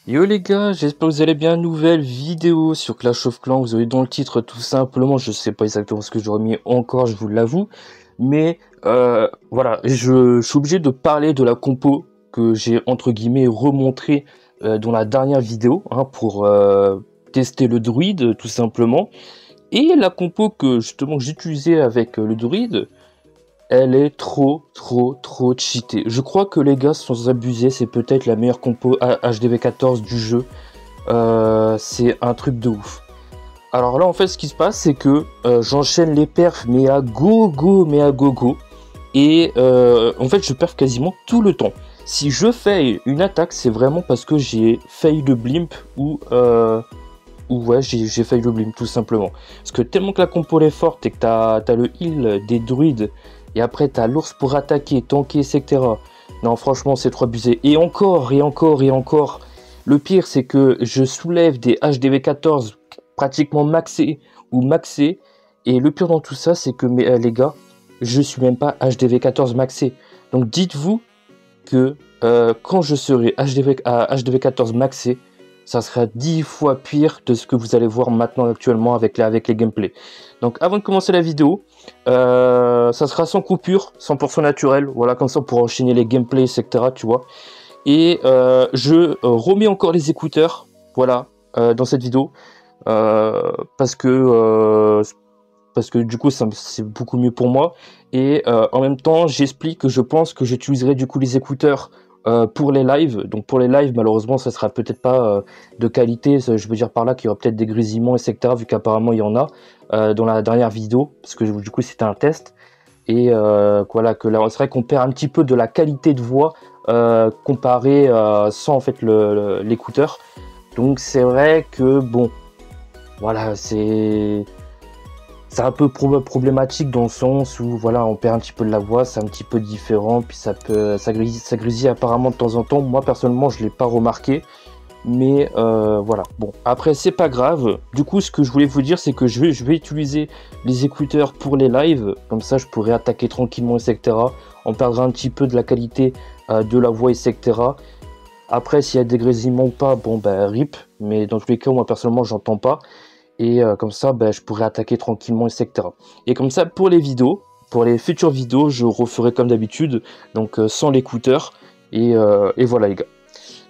Yo les gars, j'espère que vous allez bien. Nouvelle vidéo sur Clash of Clans. Vous avez dans le titre tout simplement, je sais pas exactement ce que j'aurais mis encore, je vous l'avoue. Mais voilà, je suis obligé de parler de la compo que j'ai entre guillemets remontré dans la dernière vidéo pour tester le druide tout simplement. Et la compo que justement j'utilisais avec le druide, elle est trop cheatée. Je crois que les gars, sans abuser, c'est peut-être la meilleure compo HDV14 du jeu. C'est un truc de ouf. Alors là, en fait, ce qui se passe, c'est que j'enchaîne les perfs, mais à gogo, mais à gogo. Et en fait, je perf quasiment tout le temps. Si je fais une attaque, c'est vraiment parce que j'ai failli le blimp ou ouais, j'ai failli le blimp, tout simplement. Parce que tellement que la compo est forte et que t'as le heal des druides, et après t'as l'ours pour attaquer, tanker, etc. Non, franchement, c'est trop abusé. Et encore, et encore, et encore. Le pire, c'est que je soulève des HDV14 pratiquement maxés ou maxés. Et le pire dans tout ça, c'est que les gars, je suis même pas HDV14 maxé. Donc dites-vous que quand je serai HDV14 maxé, ça sera 10 fois pire de ce que vous allez voir maintenant actuellement avec les gameplays. Donc avant de commencer la vidéo, ça sera sans coupure, 100% naturel, voilà, comme ça pour enchaîner les gameplays, etc. Tu vois. Et je remets encore les écouteurs, voilà, dans cette vidéo, parce que du coup c'est beaucoup mieux pour moi. Et en même temps j'explique que je pense que j'utiliserai du coup les écouteurs pour les lives. Donc pour les lives, malheureusement ça sera peut-être pas de qualité, je veux dire par là qu'il y aura peut-être des grésillements, etc., vu qu'apparemment il y en a dans la dernière vidéo, parce que du coup c'était un test. Et voilà, que là c'est vrai qu'on perd un petit peu de la qualité de voix comparé sans en fait l'écouteur. Donc c'est vrai que bon, voilà, c'est un peu problématique dans le sens où voilà, on perd un petit peu de la voix, c'est un petit peu différent, puis ça grésille apparemment de temps en temps. Moi personnellement je l'ai pas remarqué, mais voilà. Bon, après c'est pas grave. Du coup, ce que je voulais vous dire, c'est que je vais utiliser les écouteurs pour les lives, comme ça je pourrai attaquer tranquillement, etc. On perdra un petit peu de la qualité de la voix, etc. Après, s'il y a des grésillements ou pas, bon ben rip, mais dans tous les cas, moi personnellement j'entends pas. Et comme ça, ben, je pourrais attaquer tranquillement, etc. Et comme ça, pour les vidéos, pour les futures vidéos, je referai comme d'habitude, donc sans l'écouteur. Et voilà les gars.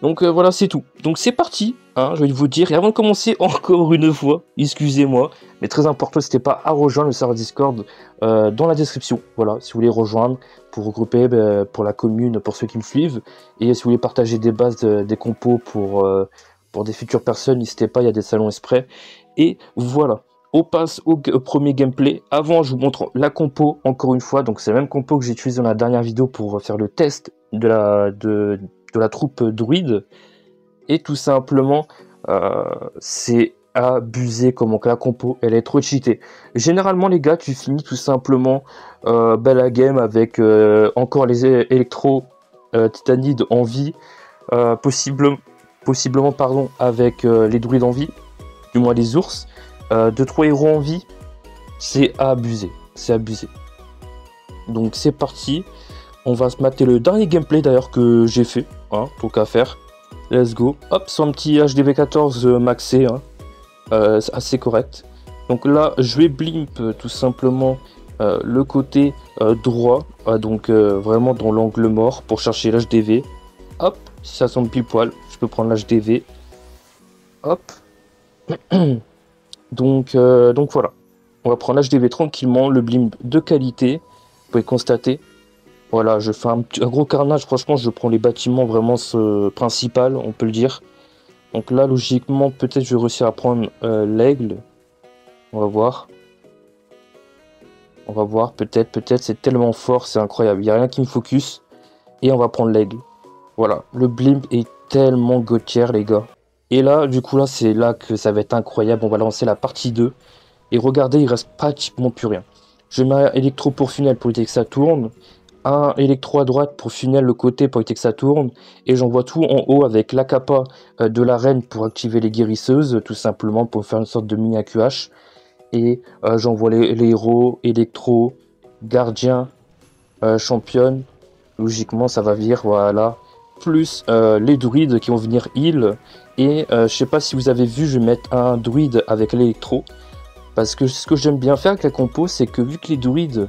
Donc voilà, c'est tout. Donc c'est parti, je vais vous dire. Et avant de commencer, encore une fois, excusez-moi, mais très important, n'hésitez pas à rejoindre le serveur Discord dans la description. Voilà, si vous voulez rejoindre, pour regrouper, pour la commune, pour ceux qui me suivent. Et si vous voulez partager des bases, des compos pour des futures personnes, n'hésitez pas, il y a des salons exprès. Et voilà, on passe au premier gameplay. Avant, je vous montre la compo, encore une fois. Donc c'est la même compo que j'ai utilisée dans la dernière vidéo pour faire le test de la troupe druide. Et tout simplement, c'est abusé comment que la compo, elle est trop cheatée. Généralement, les gars, tu finis tout simplement la game avec encore les électro titanides en vie, possiblement pardon, avec les druides en vie, du moins les ours, 2-3 héros en vie, c'est abusé, c'est abusé. Donc c'est parti, on va se mater le dernier gameplay d'ailleurs que j'ai fait, tant qu'à faire. Let's go. Hop, son petit HDV14 maxé, c'est assez correct. Donc là, je vais blimp tout simplement le côté droit, donc vraiment dans l'angle mort pour chercher l'HDV. Hop, si ça tombe pile poil, je peux prendre l'HDV. Hop. donc voilà. On va prendre l'HDV tranquillement, le blimp de qualité. Vous pouvez constater. Voilà, je fais un gros carnage, franchement, je prends les bâtiments vraiment principal, on peut le dire. Donc là, logiquement, peut-être je vais réussir à prendre l'aigle. On va voir. On va voir, peut-être, c'est tellement fort, c'est incroyable. Il n'y a rien qui me focus. Et on va prendre l'aigle. Voilà, le blimp est tellement gautier, les gars. Et là, du coup, là, c'est là que ça va être incroyable. On va lancer la partie 2. Et regardez, il reste pratiquement plus rien. Je mets un électro pour funnel pour éviter que ça tourne. Un électro à droite pour funnel le côté pour éviter que ça tourne. Et j'envoie tout en haut avec l'AKP de la reine pour activer les guérisseuses, tout simplement pour faire une sorte de mini AQH. Et j'envoie les héros, électro, gardien, championne. Logiquement, ça va venir, voilà. Plus les druides qui vont venir heal. Et je sais pas si vous avez vu, je vais mettre un druide avec l'électro. Parce que ce que j'aime bien faire avec la compo, c'est que vu que les druides,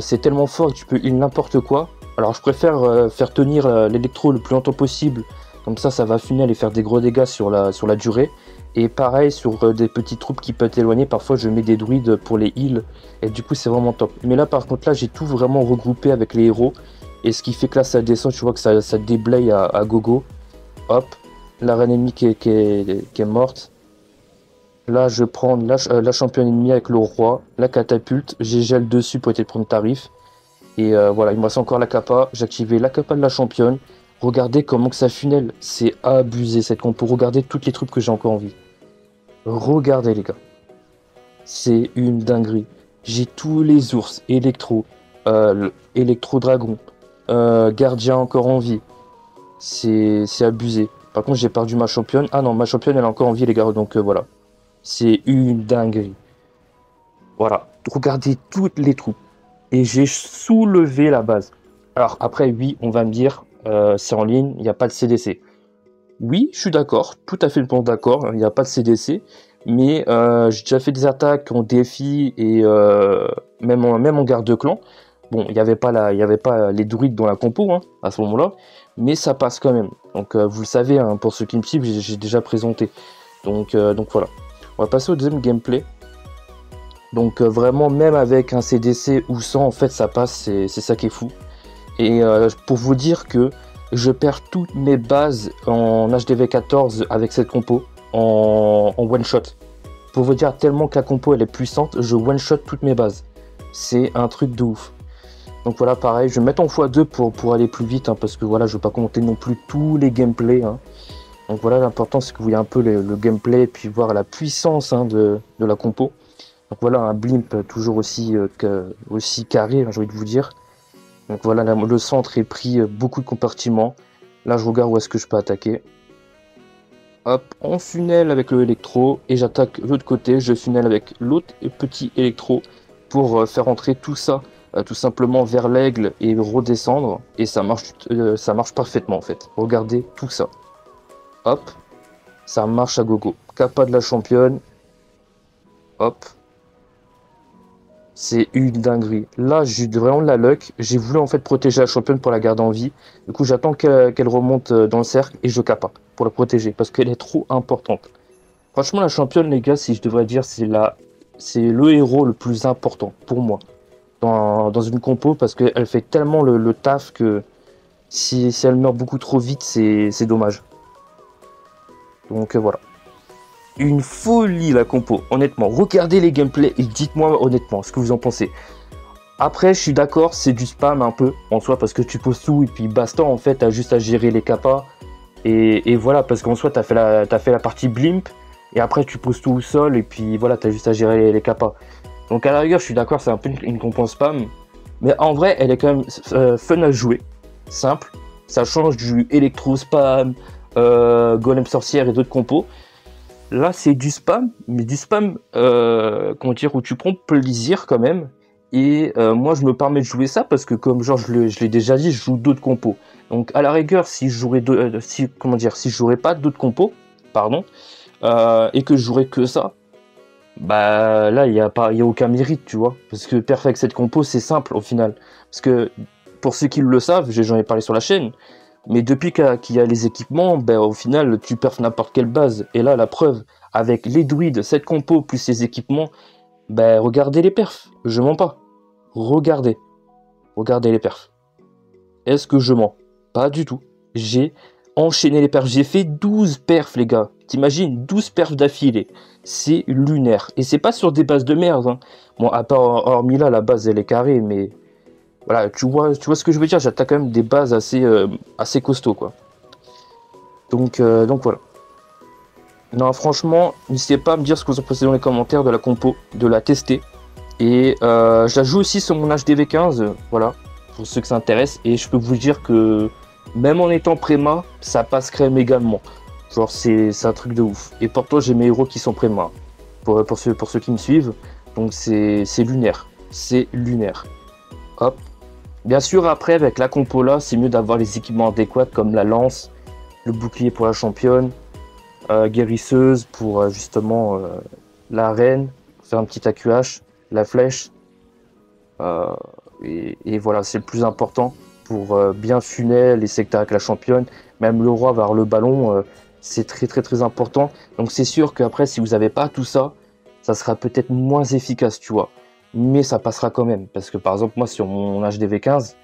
c'est tellement fort que tu peux heal n'importe quoi. Alors je préfère faire tenir l'électro le plus longtemps possible. Comme ça va funnel et faire des gros dégâts sur la durée. Et pareil, sur des petites troupes qui peuvent t'éloigner, parfois je mets des druides pour les heals. Et du coup, c'est vraiment top. Mais là, par contre, là, j'ai tout vraiment regroupé avec les héros. Et ce qui fait que là, ça descend, tu vois que ça déblaye à gogo. Hop, la reine ennemie qui est morte. Là, je prends la championne ennemie avec le roi, la catapulte. J'ai gel dessus pour essayer de prendre tarif. Et voilà, il me reste encore la capa. J'ai activé la capa de la championne. Regardez comment que ça funnel. C'est abusé cette compo. Regardez toutes les troupes que j'ai encore en vie. Regardez les gars, c'est une dinguerie. J'ai tous les ours, électro, électro-dragon, gardien encore en vie. C'est abusé. Par contre j'ai perdu ma championne. Ah non, ma championne elle est encore en vie les gars, donc voilà. C'est une dinguerie. Voilà, regardez toutes les troupes. Et j'ai soulevé la base. Alors après oui, on va me dire, c'est en ligne, il n'y a pas de CDC. Oui, je suis d'accord, tout à fait d'accord, il n'y a pas de CDC, mais j'ai déjà fait des attaques en défi et même en garde de clan. Bon, il n'y avait pas les druides dans la compo hein, à ce moment-là, mais ça passe quand même. Donc vous le savez, hein, pour ceux qui me suivent, j'ai déjà présenté. Donc voilà. On va passer au deuxième gameplay. Donc vraiment, même avec un CDC ou sans, en fait, ça passe, c'est ça qui est fou. Et pour vous dire que je perds toutes mes bases en HDV 14 avec cette compo en one shot. Pour vous dire tellement que la compo elle est puissante, je one shot toutes mes bases. C'est un truc de ouf. Donc voilà, pareil, je vais mettre en x2 pour aller plus vite, hein, parce que voilà, je ne vais pas commenter non plus tous les gameplays. Hein. Donc voilà, l'important c'est que vous voyez un peu le gameplay et puis voir la puissance hein, de la compo. Donc voilà, un blimp toujours aussi carré, hein, j'ai envie de vous dire. Donc voilà, là, le centre est pris, beaucoup de compartiments. Là, je regarde où est-ce que je peux attaquer. Hop, on funnel avec le électro et j'attaque l'autre côté. Je funnel avec l'autre petit électro pour faire entrer tout ça tout simplement vers l'aigle et redescendre. Et ça marche parfaitement en fait. Regardez tout ça. Hop, ça marche à gogo. Capa de la championne. Hop. C'est une dinguerie. Là, j'ai vraiment de la luck. J'ai voulu en fait protéger la championne pour la garder en vie. Du coup, j'attends qu'elle remonte dans le cercle et je capa pour la protéger parce qu'elle est trop importante. Franchement, la championne, les gars, si je devrais dire, c'est le héros le plus important pour moi dans une compo parce qu'elle fait tellement le taf que si elle meurt beaucoup trop vite, c'est dommage. Donc voilà. Une folie la compo, honnêtement. Regardez les gameplays et dites-moi honnêtement ce que vous en pensez. Après, je suis d'accord, c'est du spam un peu en soi parce que tu poses tout et puis basta en fait, t'as juste à gérer les capas. Et voilà, parce qu'en soi, t'as fait la partie blimp et après tu poses tout au sol et puis voilà, t'as juste à gérer les capas. Donc à la rigueur, je suis d'accord, c'est un peu une compo spam. Mais en vrai, elle est quand même fun à jouer, simple. Ça change du électro spam, golem sorcière et d'autres compos. Là, c'est du spam, mais du spam, comment dire, où tu prends plaisir quand même. Et moi, je me permets de jouer ça parce que, comme genre, je l'ai déjà dit, je joue d'autres compos. Donc, à la rigueur, si je jouerais pas d'autres compos, pardon, et que je jouerais que ça, bah là, il y a aucun mérite, tu vois. Parce que perfect cette compo, c'est simple au final. Parce que pour ceux qui le savent, j'en ai parlé sur la chaîne. Mais depuis qu'il y a les équipements, ben, au final, tu perfs n'importe quelle base. Et là, la preuve, avec les druides, cette compo, plus les équipements, ben, regardez les perfs. Je mens pas. Regardez les perfs. Est-ce que je mens? Pas du tout. J'ai enchaîné les perfs. J'ai fait 12 perfs, les gars. T'imagines, 12 perfs d'affilée. C'est lunaire. Et c'est pas sur des bases de merde. Hein. Bon, à part, hormis là, la base, elle est carrée, mais... Voilà, tu vois ce que je veux dire, j'attaque quand même des bases assez costauds, quoi. Donc voilà. Non, franchement, n'hésitez pas à me dire ce que vous en pensez dans les commentaires de la compo, de la tester. Et je la joue aussi sur mon HDV15, voilà, pour ceux que ça intéresse. Et je peux vous dire que même en étant préma, ça passe crème également. Genre, c'est un truc de ouf. Et pourtant, j'ai mes héros qui sont préma, pour ceux qui me suivent. Donc c'est lunaire. C'est lunaire. Hop. Bien sûr, après, avec la compo là, c'est mieux d'avoir les équipements adéquats comme la lance, le bouclier pour la championne, guérisseuse pour justement la reine, faire un petit AQH, la flèche. Euh, et voilà, c'est le plus important pour bien funnel les secteurs avec la championne. Même le roi va avoir le ballon, c'est très très très important. Donc c'est sûr qu'après, si vous n'avez pas tout ça, ça sera peut-être moins efficace, tu vois. Mais ça passera quand même. Parce que par exemple, moi sur mon HDV 15,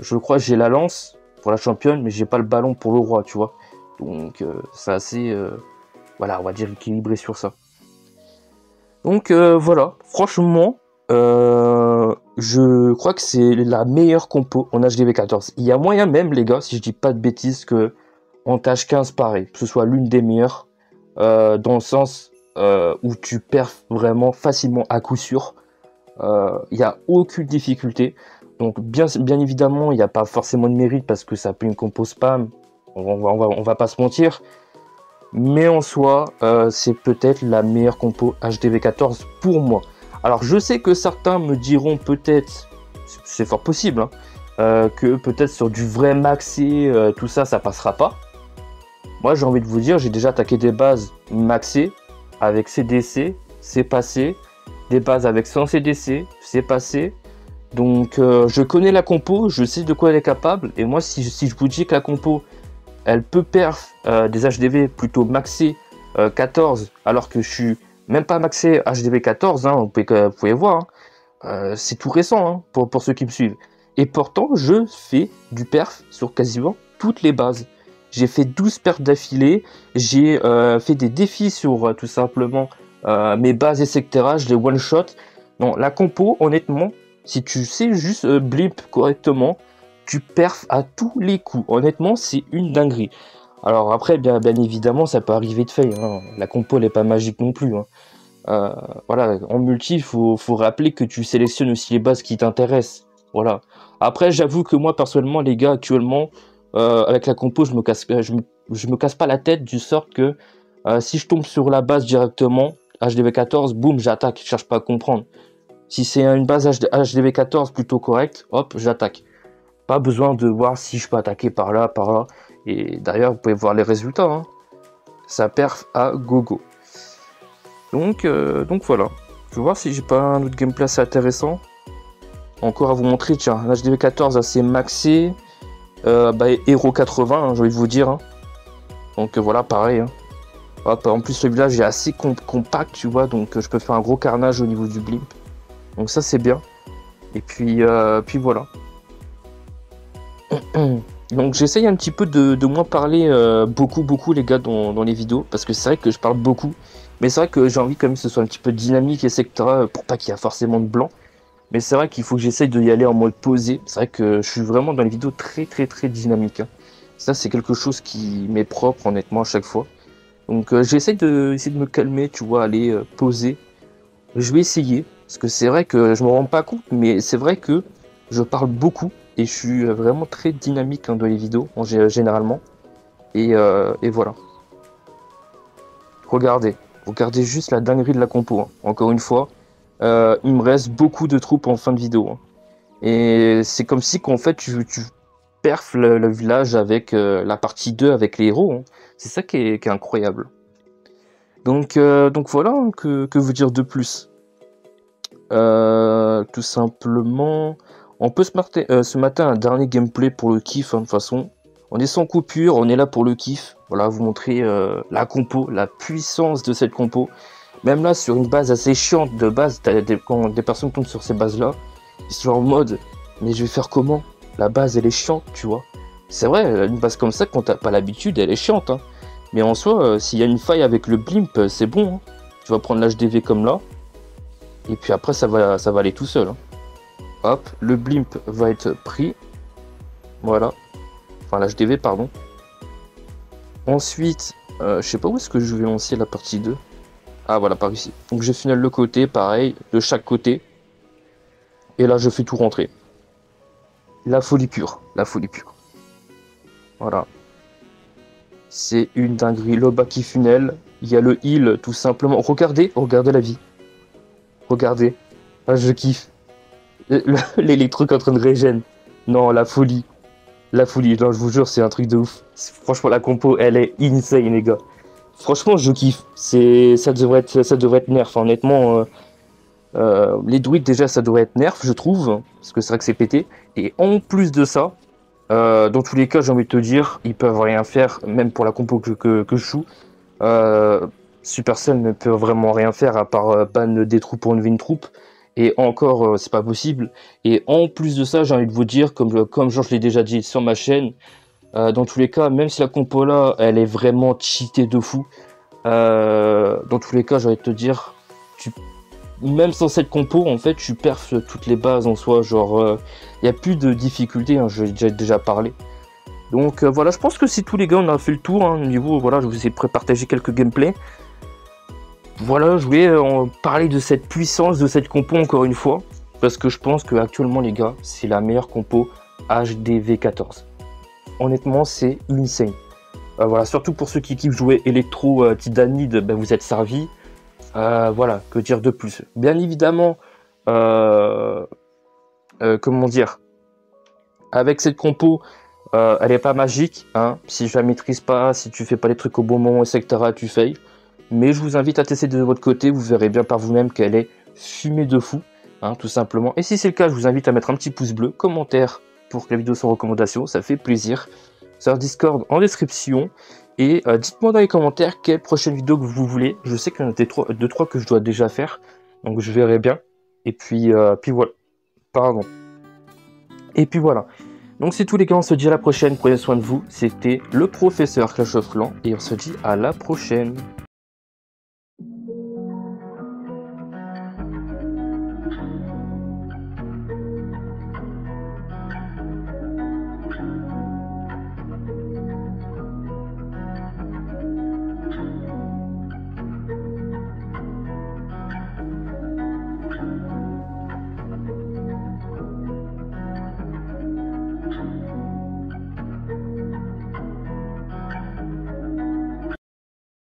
je crois que j'ai la lance pour la championne, mais j'ai pas le ballon pour le roi, tu vois. Donc c'est assez, voilà, on va dire équilibré sur ça. Donc voilà, franchement, je crois que c'est la meilleure compo en HDV 14. Il y a moyen même, les gars, si je dis pas de bêtises, que en tâche 15 pareil, que ce soit l'une des meilleures, dans le sens où tu perfs vraiment facilement à coup sûr. Il n'y a aucune difficulté. Donc bien évidemment, il n'y a pas forcément de mérite parce que ça peut une compo spam. On va pas se mentir. Mais en soi, c'est peut-être la meilleure compo HDV 14 pour moi. Alors je sais que certains me diront peut-être, c'est fort possible, hein, que peut-être sur du vrai maxé, tout ça, ça passera pas. Moi j'ai envie de vous dire, j'ai déjà attaqué des bases maxées avec CDC, c'est passé. Des bases avec sans CDC, c'est passé. Donc je connais la compo, je sais de quoi elle est capable. Et moi si je vous dis que la compo, elle peut perf des HDV plutôt maxé 14, alors que je suis même pas maxé HDV 14, hein, vous pouvez voir, hein. C'est tout récent hein, pour ceux qui me suivent. Et pourtant, je fais du perf sur quasiment toutes les bases. J'ai fait 12 perfs d'affilée, j'ai fait des défis sur tout simplement mes bases, etc. Je les one-shot. Non, la compo, honnêtement, si tu sais juste blip correctement, tu perfs à tous les coups. Honnêtement, c'est une dinguerie. Alors après, bien évidemment, ça peut arriver de fail. Hein. La compo, elle n'est pas magique non plus. Hein. Voilà, en multi, il faut rappeler que tu sélectionnes aussi les bases qui t'intéressent. Voilà. Après, j'avoue que moi, personnellement, les gars, actuellement, avec la compo, je me casse pas la tête du sort que si je tombe sur la base directement, HDV 14, boum, j'attaque, je cherche pas à comprendre. Si c'est une base HDV 14 plutôt correcte, hop, j'attaque. Pas besoin de voir si je peux attaquer par là, par là. Et d'ailleurs, vous pouvez voir les résultats. Hein. Ça perf à gogo. Donc voilà. Je vais voir si j'ai pas un autre gameplay assez intéressant. Encore à vous montrer, tiens, un HDV 14 assez maxé. Hero 80, hein, j'ai envie de vous dire. Hein. Donc voilà, pareil. Hein. Hop, en plus, celui-là, j'ai assez compact, tu vois. Donc je peux faire un gros carnage au niveau du blimp. Donc ça, c'est bien. Et puis voilà. Donc j'essaye un petit peu de moins parler beaucoup les gars dans les vidéos, parce que c'est vrai que je parle beaucoup, mais c'est vrai que j'ai envie quand même que ce soit un petit peu dynamique, etc. pour pas qu'il y ait forcément de blanc. Mais c'est vrai qu'il faut que j'essaye d'y aller en mode posé. C'est vrai que je suis vraiment dans les vidéos très dynamique. Hein. Ça c'est quelque chose qui m'est propre honnêtement à chaque fois. Donc j'essaye de me calmer, tu vois, aller poser. Je vais essayer, parce que c'est vrai que je me rends pas compte, mais c'est vrai que je parle beaucoup. Et je suis vraiment très dynamique hein, dans les vidéos, généralement. Et voilà. Regardez juste la dinguerie de la compo. Hein. Encore une fois, il me reste beaucoup de troupes en fin de vidéo. Hein. Et c'est comme si qu'en fait tu perfs le village avec la partie 2 avec les héros. Hein. C'est ça qui est incroyable. Donc voilà, hein, que vous dire de plus tout simplement... On peut se mater un dernier gameplay pour le kiff, hein, de toute façon. On est sans coupure, on est là pour le kiff. Voilà, vous montrer la compo, la puissance de cette compo. Même là, sur une base assez chiante de base, quand des personnes tombent sur ces bases-là, ils sont en mode, mais je vais faire comment? La base, elle est chiante, tu vois. C'est vrai, une base comme ça, quand t'as pas l'habitude, elle est chiante. Hein. Mais en soi, s'il y a une faille avec le blimp, c'est bon. Hein. Tu vas prendre l'HDV comme là. Et puis après, ça va aller tout seul. Hein. Hop, le blimp va être pris. Voilà. Enfin, l'HDV, pardon. Ensuite, je sais pas où est-ce que je vais lancer la partie 2. Ah, voilà, par ici. Donc, je finale le côté, pareil, de chaque côté. Et là, je fais tout rentrer. La folie pure. La folie pure. Voilà. C'est une dinguerie. Le bas qui funnel. Il y a le heal, tout simplement. Regardez la vie. Regardez. Ah, je kiffe. L'électrique en train de régène. Non, la folie. La folie. Non, je vous jure, c'est un truc de ouf. Franchement, la compo, elle est insane, les gars. franchement, je kiffe. Ça devrait être nerf. Honnêtement, les druides déjà, ça devrait être nerf, je trouve, parce que c'est vrai que c'est pété. Et en plus de ça, dans tous les cas, j'ai envie de te dire, ils peuvent rien faire, même pour la compo que je joue. Supercell ne peut vraiment rien faire à part ban des troupes pour une troupe. Et encore, c'est pas possible. Et en plus de ça, j'ai envie de vous dire, comme genre je l'ai déjà dit sur ma chaîne, dans tous les cas, même si la compo là, elle est vraiment cheatée de fou, dans tous les cas, j'ai envie de te dire, même sans cette compo, en fait, tu perfs toutes les bases en soi. Genre, il n'y a plus de difficulté, hein, j'ai déjà parlé. Donc voilà, je pense que si tous les gars, on a fait le tour. Hein, au niveau, voilà, je vous ai partagé quelques gameplays. Voilà, je voulais parler de cette puissance, de cette compo encore une fois. Parce que je pense que actuellement les gars, c'est la meilleure compo HDV14. Honnêtement, c'est insane. Voilà, surtout pour ceux qui kiffent jouer électro Titanide, ben, vous êtes servis. Voilà, que dire de plus. Bien évidemment, comment dire, avec cette compo, elle est pas magique. Hein, si je la maîtrise pas, si tu fais pas les trucs au bon moment, etc., tu failles. Mais je vous invite à tester de votre côté, vous verrez bien par vous-même qu'elle est fumée de fou, hein, tout simplement. Et si c'est le cas, je vous invite à mettre un petit pouce bleu, commentaire pour que la vidéo soit en recommandation, ça fait plaisir. Sur Discord en description. Et dites-moi dans les commentaires quelle prochaine vidéo que vous voulez. Je sais qu'il y en a 2-3 que je dois déjà faire, donc je verrai bien. Et puis voilà. Pardon. Et puis voilà. Donc c'est tout les gars, on se dit à la prochaine. Prenez soin de vous. C'était le professeur Clash of Clans et on se dit à la prochaine.